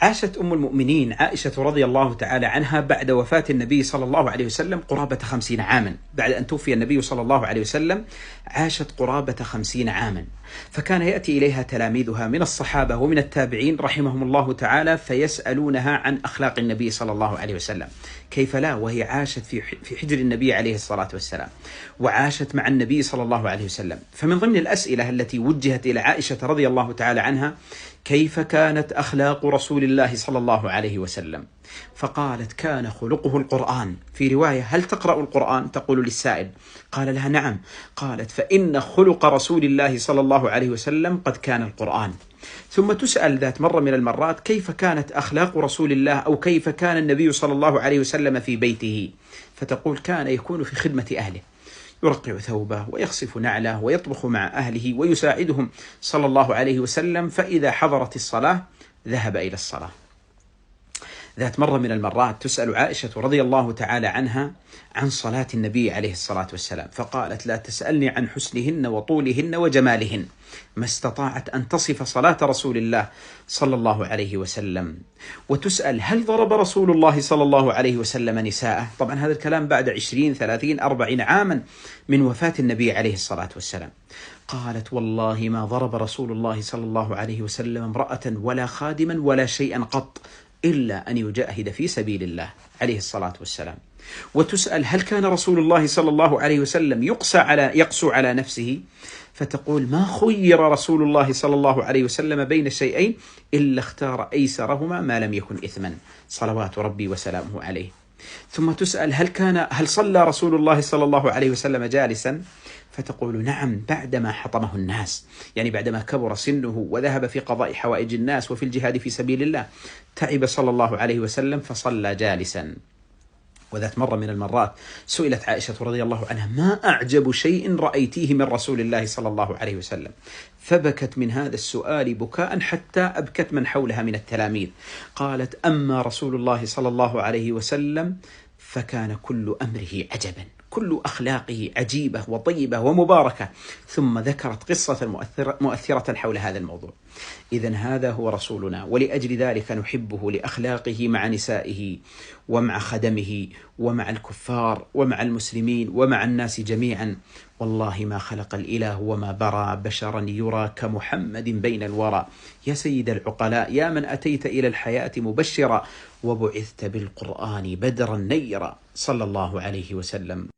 عاشت أم المؤمنين عائشة رضي الله تعالى عنها بعد وفاة النبي صلى الله عليه وسلم قرابة 50 عاما. بعد أن توفي النبي صلى الله عليه وسلم عاشت قرابة 50 عاما، فكان يأتي إليها تلاميذها من الصحابة ومن التابعين رحمهم الله تعالى فيسألونها عن أخلاق النبي صلى الله عليه وسلم. كيف لا وهي عاشت في حجر النبي عليه الصلاة والسلام، وعاشت مع النبي صلى الله عليه وسلم. فمن ضمن الأسئلة التي وجهت إلى عائشة رضي الله تعالى عنها: كيف كانت أخلاق رسول الله صلى الله عليه وسلم؟ فقالت: كان خلقه القرآن. في رواية: هل تقرأ القرآن؟ تقول للسائل. قال لها: نعم. قالت: فإن خلق رسول الله صلى الله عليه وسلم قد كان القرآن. ثم تسأل ذات مرة من المرات: كيف كانت أخلاق رسول الله، أو كيف كان النبي صلى الله عليه وسلم في بيته؟ فتقول: كان يكون في خدمة أهله، يرقع ثوبه ويخصف نعله ويطبخ مع أهله ويساعدهم صلى الله عليه وسلم، فإذا حضرت الصلاة ذهب إلى الصلاة. ذات مرة من المرات تسأل عائشة رضي الله تعالى عنها عن صلاة النبي عليه الصلاة والسلام، فقالت: لا تسألني عن حسنهن وطولهن وجمالهن، ما استطاعت أن تصف صلاة رسول الله صلى الله عليه وسلم. وتسأل: هل ضرب رسول الله صلى الله عليه وسلم نساءه؟ طبعا هذا الكلام بعد 20 30 40 عاما من وفاة النبي عليه الصلاة والسلام. قالت: والله ما ضرب رسول الله صلى الله عليه وسلم امرأة ولا خادما ولا شيئا قط، إلا أن يجاهد في سبيل الله عليه الصلاة والسلام. وتسأل: هل كان رسول الله صلى الله عليه وسلم يقسو على نفسه؟ فتقول: ما خير رسول الله صلى الله عليه وسلم بين شيئين إلا اختار أيسرهما ما لم يكن إثما، صلوات ربي وسلامه عليه. ثم تسأل: هل صلى رسول الله صلى الله عليه وسلم جالسا؟ فتقول: نعم، بعدما حطمه الناس، يعني بعدما كبر سنه وذهب في قضاء حوائج الناس وفي الجهاد في سبيل الله، تعب صلى الله عليه وسلم فصلى جالسا. وذات مرة من المرات سئلت عائشة رضي الله عنها: ما أعجب شيء رأيتيه من رسول الله صلى الله عليه وسلم؟ فبكت من هذا السؤال بكاء حتى أبكت من حولها من التلاميذ. قالت: أما رسول الله صلى الله عليه وسلم فكان كل أمره عجبا، كل أخلاقه عجيبة وطيبة ومباركة. ثم ذكرت قصة مؤثرة حول هذا الموضوع. إذن هذا هو رسولنا، ولأجل ذلك نحبه لأخلاقه مع نسائه ومع خدمه ومع الكفار ومع المسلمين ومع الناس جميعا. والله ما خلق الإله وما برى بشرا يرى كمحمد بين الورى. يا سيد العقلاء، يا من أتيت إلى الحياة مبشرا وبعثت بالقرآن بدرا نيرا، صلى الله عليه وسلم.